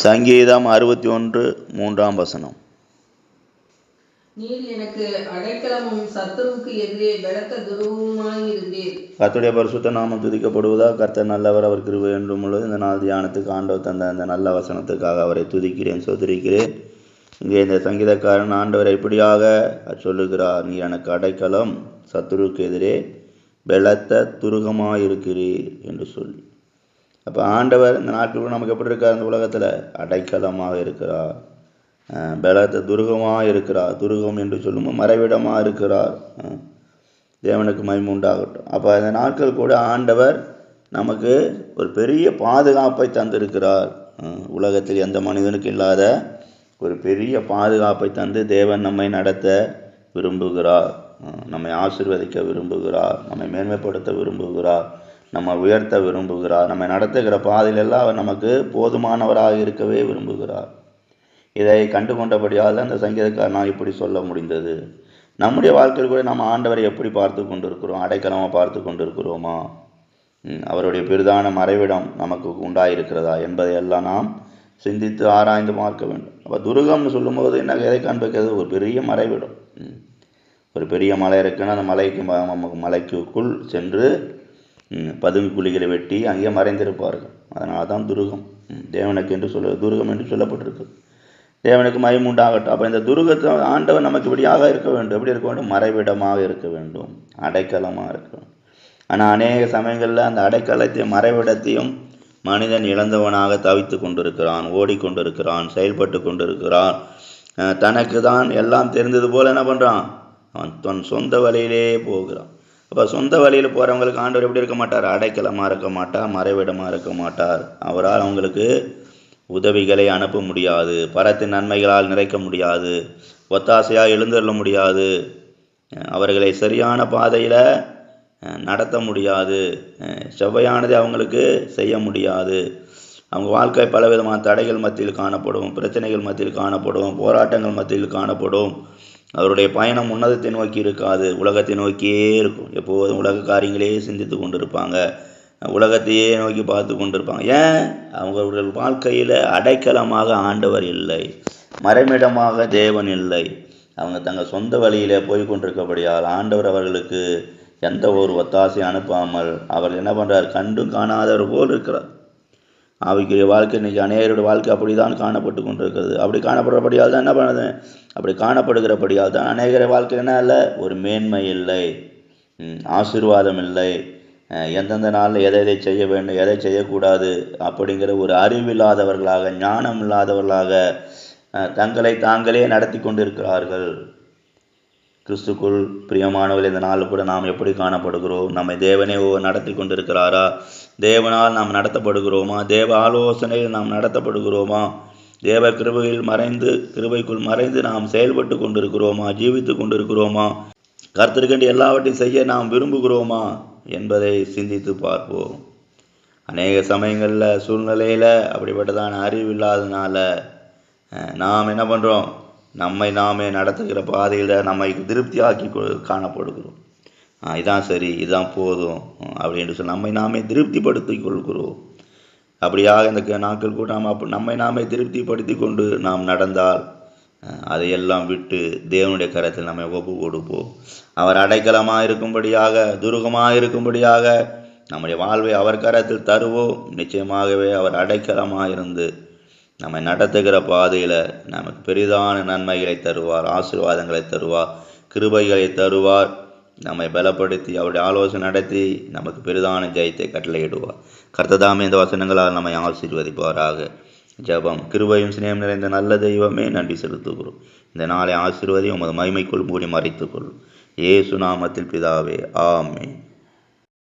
சங்கீதம் 61 3ஆம் வசனம். நீர் எனக்கு அடைக்கலமும் சத்துருவுக்கு எதிரே பலத்த துருவமுமாயிருந்தீர். கர்த்தருடைய பரிசுத்த நாமம் துதிக்கப்படுவதா. கர்த்தர் நல்லவர், அவர் கிருபை என்றும் உள்ளது. இந்த நாள் தியானத்துக்கு ஆண்டவர் தந்த அந்த நல்ல வசனத்துக்காக அவரை துதிக்கிறேன், சோதரிக்கிறேன். இங்கே இந்த சங்கீதக்காரன் ஆண்டவரை இப்படியாக சொல்லுகிறார்: நீ எனக்கு அடைக்கலம், சத்துருவுக்கு எதிரே பலத்த துருகமாயிருக்கிறீர் என்று சொல்லி. அப்போ ஆண்டவர் இந்த நாட்களுக்கு நமக்கு எப்படி இருக்கார்? இந்த உலகத்தில் அடைக்கலமாக இருக்கிறார், பலத்த துருகமாக இருக்கிறார். துருகம் என்று சொல்லும்போது மறைவிடமாக இருக்கிறார். தேவனுக்கு மகிமை உண்டாகட்டும். அப்போ இந்த நாட்கள் கூட ஆண்டவர் நமக்கு ஒரு பெரிய பாதுகாப்பை தந்திருக்கிறார். உலகத்தில் எந்த மனிதனுக்கு இல்லாத ஒரு பெரிய பாதுகாப்பை தந்து தேவன் நம்மை நடத்த விரும்புகிறார், நம்மை ஆசீர்வதிக்க விரும்புகிறார், நம்மை மேன்மைப்படுத்த விரும்புகிறார், நம்ம உயர்த்த விரும்புகிறார். நம்மை நடத்துகிற பாதையிலெல்லாம் அவர் நமக்கு போதுமானவராக இருக்கவே விரும்புகிறார். இதை கண்டு கொண்டபடியால் அந்த சங்கீதக்காரனால் இப்படி சொல்ல முடிந்தது. நம்முடைய வாழ்க்கையில் கூட நம்ம ஆண்டவரை எப்படி பார்த்து கொண்டிருக்கிறோம்? அடைக்கலமாக பார்த்து கொண்டிருக்கிறோமா? அவருடைய பெரிதான மறைவிடம் நமக்கு உண்டாயிருக்கிறதா என்பதையெல்லாம் நாம் சிந்தித்து ஆராய்ந்து பார்க்க வேண்டும். அப்போ துருகம்னு சொல்லும்போது என்ன எதை காண்பிக்கிறது? ஒரு பெரிய மறைவிடம். ஒரு பெரிய மலை இருக்குன்னா அந்த மலைக்குள் சென்று பதுங்கு குழிகளை வெட்டி அங்கே மறைந்திருப்பார்கள். அதனால தான் துருகம் தேவனுக்கு என்று துருகம் என்று சொல்லப்பட்டிருக்கு. தேவனுக்கு மகிமை உண்டாகட்டும். அப்போ இந்த துருகத்தை ஆண்டவர் நமக்கு இப்படியாக இருக்க வேண்டும். எப்படி இருக்க வேண்டும்? மறைவிடமாக இருக்க வேண்டும், அடைக்கலமாக இருக்க வேண்டும். ஆனால் அநேக சமயங்களில் அந்த அடைக்கலத்தையும் மறைவிடத்தையும் மனிதன் இழந்தவனாக தவித்து கொண்டிருக்கிறான், ஓடிக்கொண்டிருக்கிறான், செயல்பட்டு கொண்டிருக்கிறான். தனக்கு தான் எல்லாம் தெரிந்தது போல் என்ன பண்ணுறான்? அவன் தன் சொந்த வழியிலே போகிறான். அப்போ சொந்த வழியில் போகிறவங்களுக்கு ஆண்டவர் எப்படி இருக்க மாட்டார்? அடைக்கலமாக இருக்க மாட்டார், மறைவிடமாக இருக்க மாட்டார். அவரால் அவங்களுக்கு உதவிகளை அனுப்ப முடியாது, பரத்தின் நன்மைகளால் நிறைக்க முடியாது, ஒத்தாசையாக எழுந்தருள முடியாது, அவர்களை சரியான பாதையில் நடத்த முடியாது, செவ்வையானதை அவங்களுக்கு செய்ய முடியாது. அவங்க வாழ்க்கை பலவிதமான தடைகள் மத்தியில் காணப்படும், பிரச்சனைகள் மத்தியில் காணப்படும், போராட்டங்கள் மத்தியில் காணப்படும். அவருடைய பயணம் உன்னதத்தை நோக்கி இருக்காது, உலகத்தை நோக்கியே இருக்கும். எப்போதும் உலக காரியங்களே சிந்தித்து கொண்டிருப்பாங்க, உலகத்தையே நோக்கி பார்த்து கொண்டிருப்பாங்க. ஏன்? அவங்களுடைய வாழ்க்கையில் அடைக்கலமாக ஆண்டவர் இல்லை, மறைமிடமாக தேவன் இல்லை. அவங்க தங்கள் சொந்த வழியில் போய் கொண்டிருக்கபடியால் ஆண்டவர் அவர்களுக்கு எந்த ஒரு ஒத்தாசை அனுப்பாமல் அவர் என்ன பண்ணுறார்? கண்டும் காணாதவர் போல் இருக்கிறார். ஆவிக்குரிய வாழ்க்கை இன்றைக்கி அநேகருடைய வாழ்க்கை அப்படி தான் காணப்பட்டு கொண்டிருக்கிறது. அப்படி காணப்படுறபடியால் தான் என்ன பண்ணுது? அப்படி காணப்படுகிறபடியால் தான் அநேகர வாழ்க்கை என்ன இல்லை? ஒரு மேன்மை இல்லை, ஆசீர்வாதம் இல்லை. எந்தெந்த நாளில் எதை செய்ய வேண்டும், எதை செய்யக்கூடாது அப்படிங்கிற ஒரு அறிவில்லாதவர்களாக, ஞானம் இல்லாதவர்களாக தங்களை தாங்களே நடத்தி கொண்டிருக்கிறார்கள். கிறிஸ்துக்குள் பிரியமானவர்கள், இந்த நாளில் கூட நாம் எப்படி காணப்படுகிறோம்? நம்மை தேவனே நடத்தி கொண்டிருக்கிறாரா? தேவனால் நாம் நடத்தப்படுகிறோமா? தேவ ஆலோசனையில் நாம் நடத்தப்படுகிறோமா? தேவ கிருபைக்குள் மறைந்து நாம் செயல்பட்டு கொண்டிருக்கிறோமா? ஜீவித்து கொண்டிருக்கிறோமா? கர்த்தருக்கென்று எல்லாவற்றையும் செய்ய நாம் விரும்புகிறோமா என்பதை சிந்தித்து பார்ப்போம். அநேக சமயங்களில் சூழ்நிலையில் அப்படிப்பட்டதான அறிவு இல்லாததுனால நாம் என்ன பண்ணுறோம்? நம்மை நாமே நடத்துகிற பாதையில் நம்மை திருப்தியாக்கி காணப்படுகிறோம். இதான் சரி, இதுதான் போதும் அப்படின்னு சொல்லி நம்மை நாமே திருப்திப்படுத்தி கொள்கிறோம். அப்படியாக இந்த நாட்கள் கூட நாம் நம்மை நாமே திருப்திப்படுத்தி கொண்டு நாம் நடந்தால் அதையெல்லாம் விட்டு தேவனுடைய கரத்தில் நம்மை ஒப்பு கொடுப்போம். அவர் அடைக்கலமாக இருக்கும்படியாக, துருகமாக இருக்கும்படியாக நம்முடைய வாழ்வை அவர் கரத்தில் தருவோம். நிச்சயமாகவே அவர் அடைக்கலமாக இருந்து நம்மை நடத்துகிற பாதையில் நமக்கு பெரிதான நன்மைகளை தருவார், ஆசீர்வாதங்களை தருவார், கிருபைகளை தருவார். நம்மை பலப்படுத்தி அவருடைய ஆலோசனை நடத்தி நமக்கு பெரிதான ஜெயத்தை கட்டளையிடுவார். கர்த்ததாமே இந்த வசனங்களால் நம்மை ஆசீர்வதிப்பாராக. ஜெபம். கிருபையும் சிநேகம் நிறைந்த நல்ல தெய்வமே, நன்றி செலுத்துகிறோம். இந்த நாளை ஆசீர்வதி உமது மகிமைக்குள் மூடி மறைத்துக்கொள்ளும். இயேசு நாமத்தில் பிதாவே, ஆமென்.